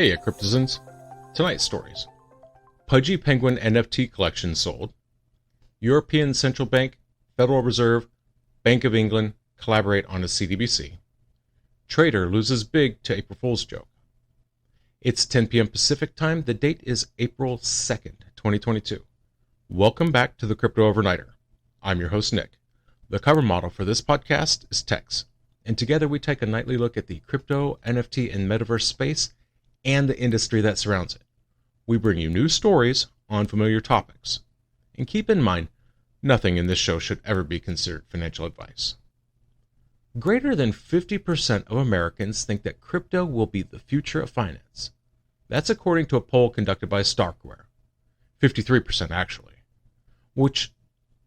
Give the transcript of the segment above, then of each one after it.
Heya, cryptozens. Tonight's stories. Pudgy Penguin NFT collection sold. European Central Bank, Federal Reserve, Bank of England collaborate on a CBDC. Trader loses big to April Fool's joke. It's 10 p.m. Pacific time. The date is April 2nd, 2022. Welcome back to the Crypto Overnighter. I'm your host, Nick. The cover model for this podcast is Tex, and together we take a nightly look at the crypto, NFT, and metaverse space and the industry that surrounds it. We bring you new stories on familiar topics. And keep in mind, nothing in this show should ever be considered financial advice. Greater than 50% of Americans think that crypto will be the future of finance. That's according to a poll conducted by StarkWare. 53% actually. Which,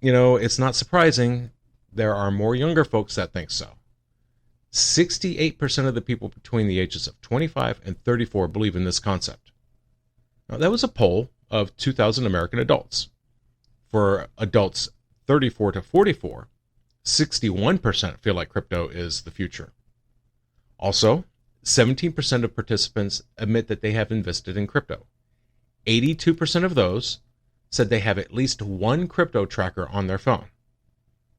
it's not surprising. There are more younger folks that think so. 68% of the people between the ages of 25 and 34 believe in this concept. Now, that was a poll of 2,000 American adults. For adults 34 to 44, 61% feel like crypto is the future. Also, 17% of participants admit that they have invested in crypto. 82% of those said they have at least one crypto tracker on their phone.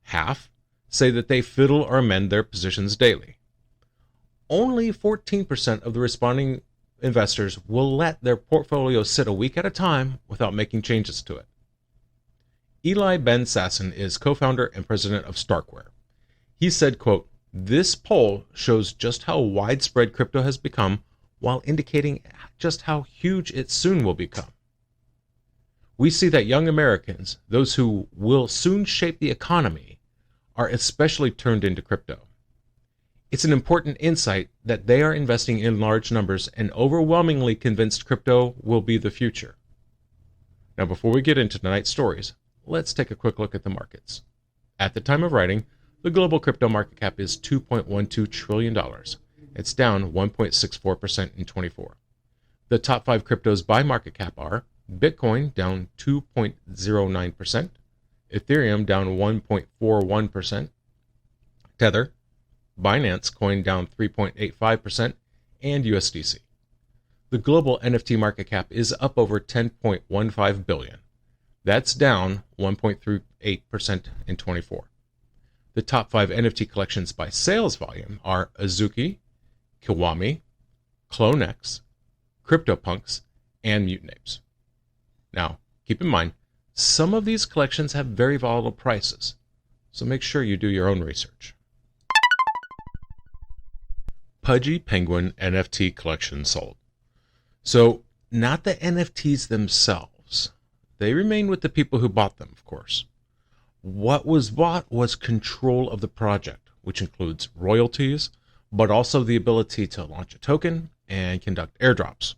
Half say that they fiddle or amend their positions daily. Only 14% of the responding investors will let their portfolio sit a week at a time without making changes to it. Eli Ben Sasson is co-founder and president of StarkWare. He said, quote, "This poll shows just how widespread crypto has become while indicating just how huge it soon will become. We see that young Americans, those who will soon shape the economy, are especially turned into crypto. It's an important insight that they are investing in large numbers and overwhelmingly convinced crypto will be the future." Now, before we get into tonight's stories, let's take a quick look at the markets. At the time of writing, the global crypto market cap is $2.12 trillion. It's down 1.64% in 24. The top 5 cryptos by market cap are Bitcoin down 2.09%, Ethereum down 1.41%, Tether, Binance Coin down 3.85%, and USDC. The global NFT market cap is up over $10.15 billion. That's down 1.38% in 24. The top 5 NFT collections by sales volume are Azuki, Kiwami, CloneX, CryptoPunks, and Mutant Apes. Now, keep in mind, some of these collections have very volatile prices, so make sure you do your own research. Pudgy Penguin NFT collection sold. So, not the NFTs themselves. They remain with the people who bought them, of course. What was bought was control of the project, which includes royalties, but also the ability to launch a token and conduct airdrops.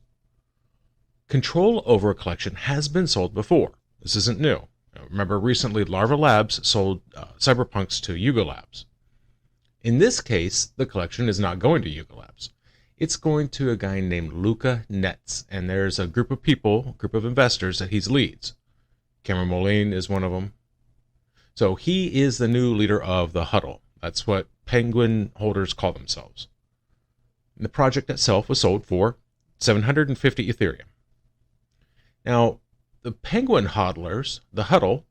Control over a collection has been sold before. This isn't new. Remember, recently Larva Labs sold Cyberpunks to Yuga Labs. In this case, the collection is not going to Yuga Labs. It's going to a guy named Luca Netz, and there's a group of investors that he leads. Cameron Moline is one of them. So he is the new leader of the Huddle. That's what Penguin holders call themselves. And the project itself was sold for 750 Ethereum. Now, the Penguin hodlers, the Huddle,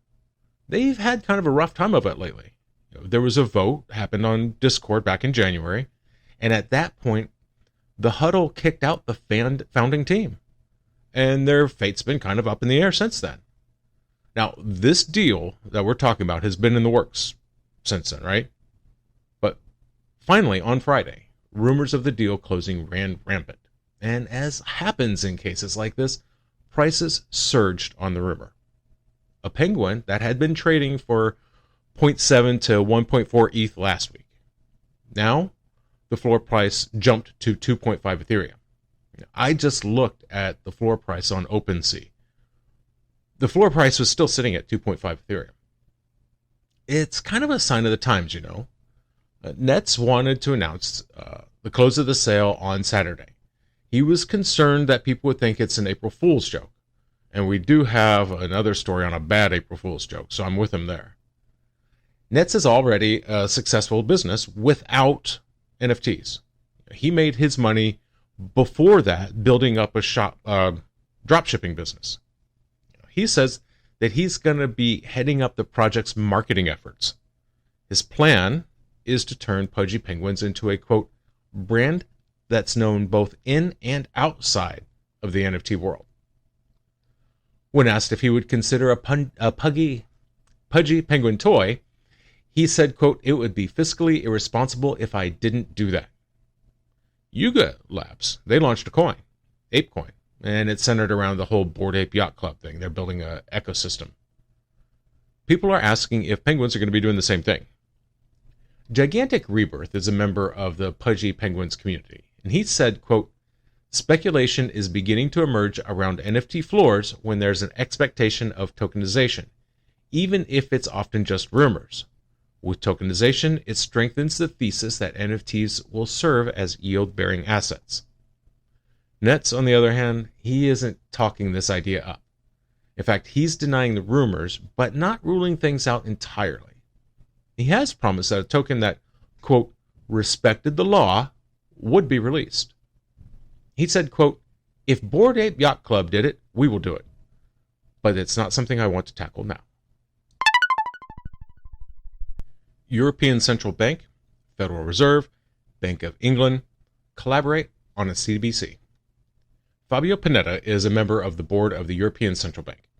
they've had kind of a rough time of it lately. There was a vote, happened on Discord back in January, and at that point, the Huddle kicked out the founding team, and their fate's been kind of up in the air since then. Now, this deal that we're talking about has been in the works since then, right? But finally, on Friday, rumors of the deal closing ran rampant, and as happens in cases like this, prices surged on the rumor. A Penguin that had been trading for 0.7 to 1.4 ETH last week. Now, the floor price jumped to 2.5 Ethereum. I just looked at the floor price on OpenSea. The floor price was still sitting at 2.5 Ethereum. It's kind of a sign of the times, Netz wanted to announce the close of the sale on Saturday. He was concerned that people would think it's an April Fool's joke. And we do have another story on a bad April Fool's joke, so I'm with him there. Netz is already a successful business without NFTs. He made his money Before that, building up a drop shipping business. He says that he's going to be heading up the project's marketing efforts. His plan is to turn Pudgy Penguins into a, quote, brand that's known both in and outside of the NFT world. When asked if he would consider a Pudgy Penguin toy, he said, quote, it would be fiscally irresponsible if I didn't do that. Yuga Labs, they launched a coin, ApeCoin, and it's centered around the whole Bored Ape Yacht Club thing. They're building an ecosystem. People are asking if penguins are going to be doing the same thing. Gigantic Rebirth is a member of the Pudgy Penguins community, and he said, quote, speculation is beginning to emerge around NFT floors when there's an expectation of tokenization, even if it's often just rumors. With tokenization, it strengthens the thesis that NFTs will serve as yield-bearing assets. Nets, on the other hand, he isn't talking this idea up. In fact, he's denying the rumors, but not ruling things out entirely. He has promised that a token that, quote, respected the law would be released. He said, quote, if Bored Ape Yacht Club did it, we will do it. But it's not something I want to tackle now. European Central Bank, Federal Reserve, Bank of England collaborate on a CBDC. Fabio Panetta is a member of the board of the European Central Bank.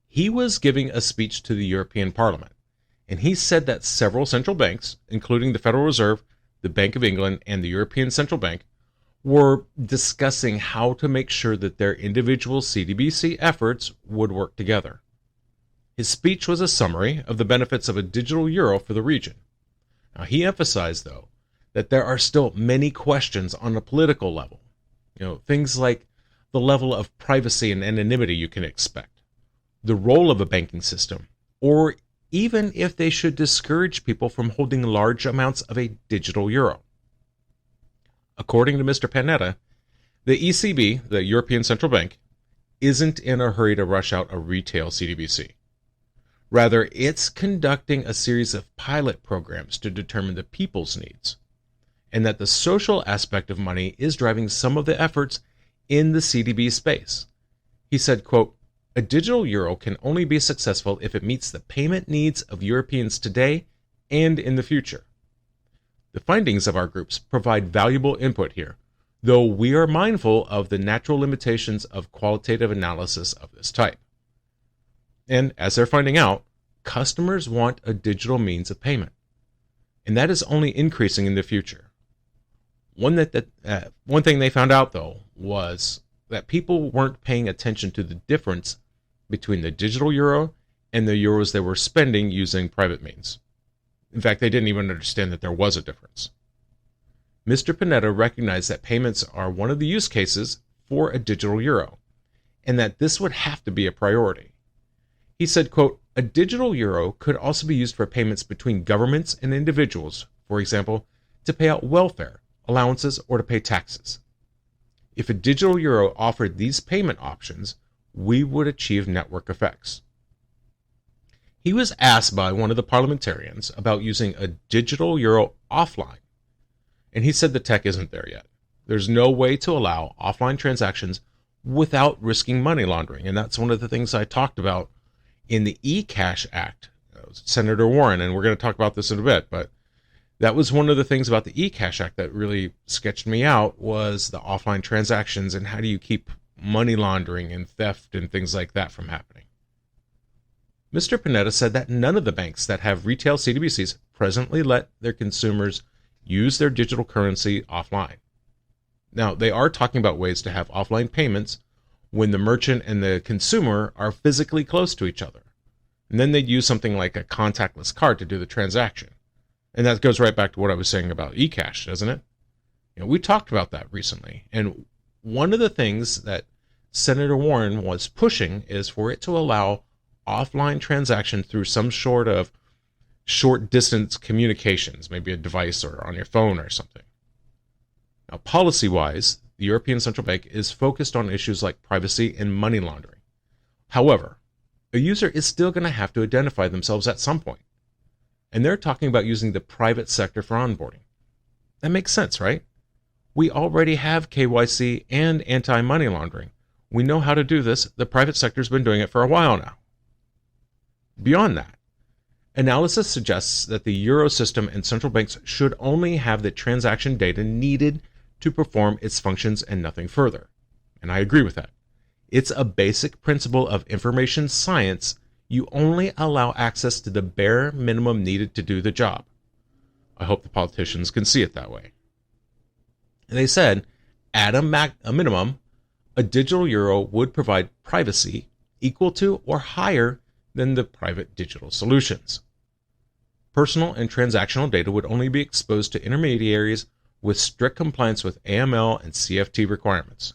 He was giving a speech to the European Parliament, and he said that several central banks, including the Federal Reserve, the Bank of England, and the European Central Bank, were discussing how to make sure that their individual CBDC efforts would work together. His speech was a summary of the benefits of a digital euro for the region. Now, he emphasized, though, that there are still many questions on a political level. Things like the level of privacy and anonymity you can expect, the role of a banking system, or even if they should discourage people from holding large amounts of a digital euro. According to Mr. Panetta, the ECB, the European Central Bank, isn't in a hurry to rush out a retail CBDC. Rather, it's conducting a series of pilot programs to determine the people's needs, and that the social aspect of money is driving some of the efforts in the CDB space. He said, quote, a digital euro can only be successful if it meets the payment needs of Europeans today and in the future. The findings of our groups provide valuable input here, though we are mindful of the natural limitations of qualitative analysis of this type. And as they're finding out, customers want a digital means of payment, and that is only increasing in the future. One thing they found out, though, was that people weren't paying attention to the difference between the digital euro and the euros they were spending using private means. In fact, they didn't even understand that there was a difference. Mr. Panetta recognized that payments are one of the use cases for a digital euro, and that this would have to be a priority. He said, quote, a digital euro could also be used for payments between governments and individuals, for example, to pay out welfare, allowances, or to pay taxes. If a digital euro offered these payment options, we would achieve network effects. He was asked by one of the parliamentarians about using a digital euro offline, and he said the tech isn't there yet. There's no way to allow offline transactions without risking money laundering, and that's one of the things I talked about in the eCash Act. Senator Warren, and we're going to talk about this in a bit, but that was one of the things about the eCash Act that really sketched me out, was the offline transactions and how do you keep money laundering and theft and things like that from happening. Mr. Panetta said that none of the banks that have retail CBDCs presently let their consumers use their digital currency offline. Now, they are talking about ways to have offline payments when the merchant and the consumer are physically close to each other. And then they'd use something like a contactless card to do the transaction. And that goes right back to what I was saying about eCash, doesn't it? We talked about that recently. And one of the things that Senator Warren was pushing is for it to allow offline transaction through some sort of short distance communications, maybe a device or on your phone or something. Now, policy-wise, the European Central Bank is focused on issues like privacy and money laundering. However, a user is still going to have to identify themselves at some point. And they're talking about using the private sector for onboarding. That makes sense, right? We already have KYC and anti-money laundering. We know how to do this. The private sector's been doing it for a while now. Beyond that, analysis suggests that the euro system and central banks should only have the transaction data needed to perform its functions and nothing further. And I agree with that. It's a basic principle of information science. You only allow access to the bare minimum needed to do the job. I hope the politicians can see it that way. And they said, at a minimum, a digital euro would provide privacy equal to or higher than the private digital solutions. Personal and transactional data would only be exposed to intermediaries with strict compliance with AML and CFT requirements.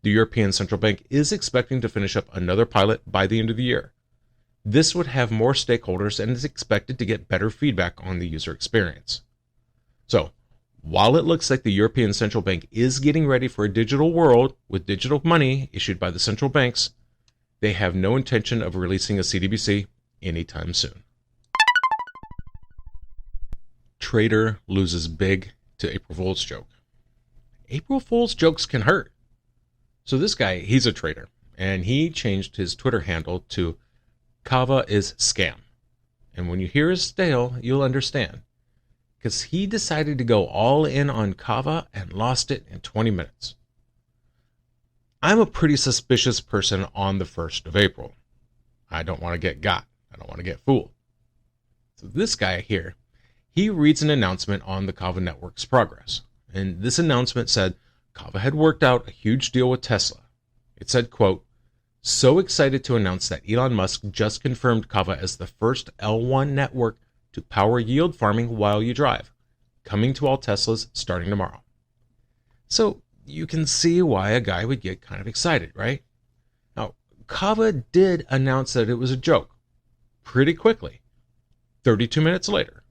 The European Central Bank is expecting to finish up another pilot by the end of the year. This would have more stakeholders and is expected to get better feedback on the user experience. So, while it looks like the European Central Bank is getting ready for a digital world with digital money issued by the central banks, they have no intention of releasing a CBDC anytime soon. Trader loses big to April Fool's joke. April Fool's jokes can hurt. So this guy, he's a trader, and he changed his Twitter handle to Kava is scam. And when you hear his tale, you'll understand. Because he decided to go all in on Kava and lost it in 20 minutes. I'm a pretty suspicious person on the 1st of April. I don't want to get got. I don't want to get fooled. So this guy here, he reads an announcement on the Kava network's progress. And this announcement said Kava had worked out a huge deal with Tesla. It said, quote, "So excited to announce that Elon Musk just confirmed Kava as the first L1 network to power yield farming while you drive, coming to all Teslas starting tomorrow." So you can see why a guy would get kind of excited, right? Now, Kava did announce that it was a joke pretty quickly, 32 minutes later.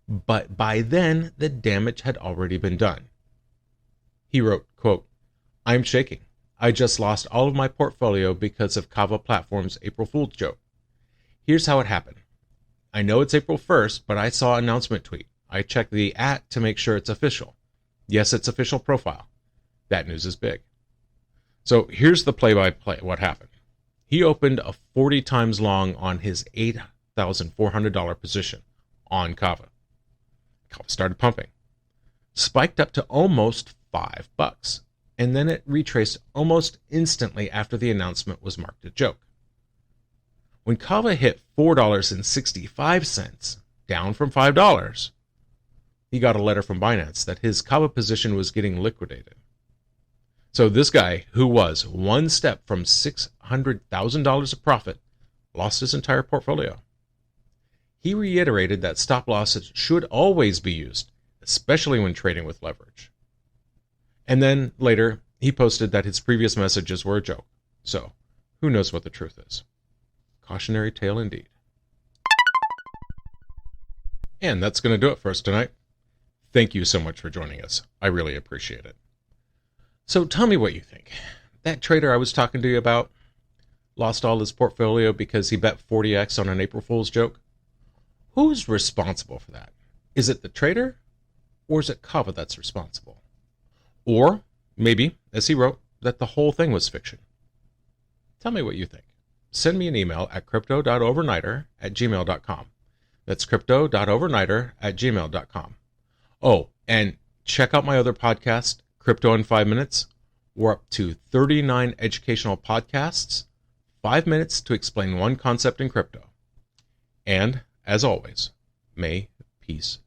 But by then, the damage had already been done. He wrote, quote, "I'm shaking. I just lost all of my portfolio because of Kava Platform's April Fool's joke. Here's how it happened. I know it's April 1st, but I saw an announcement tweet. I checked the @ to make sure it's official. Yes, it's official profile. That news is big." So here's the play-by-play, what happened. He opened a 40 times long on his $8,400 position on Kava. Kava started pumping. Spiked up to almost $5, and then it retraced almost instantly after the announcement was marked a joke. When Kava hit $4.65, down from $5, he got a letter from Binance that his Kava position was getting liquidated. So this guy, who was one step from $600,000 of profit, lost his entire portfolio. He reiterated that stop losses should always be used, especially when trading with leverage. And then later, he posted that his previous messages were a joke. So, who knows what the truth is? Cautionary tale indeed. And that's going to do it for us tonight. Thank you so much for joining us. I really appreciate it. So tell me what you think. That trader I was talking to you about lost all his portfolio because he bet 40x on an April Fool's joke. Who's responsible for that? Is it the trader, or is it Kava that's responsible? Or maybe, as he wrote, that the whole thing was fiction. Tell me what you think. Send me an email at crypto.overnighter@gmail.com. That's crypto.overnighter@gmail.com. Oh, and check out my other podcast, Crypto in 5 Minutes. We're up to 39 educational podcasts, 5 minutes to explain one concept in crypto. And, as always, may peace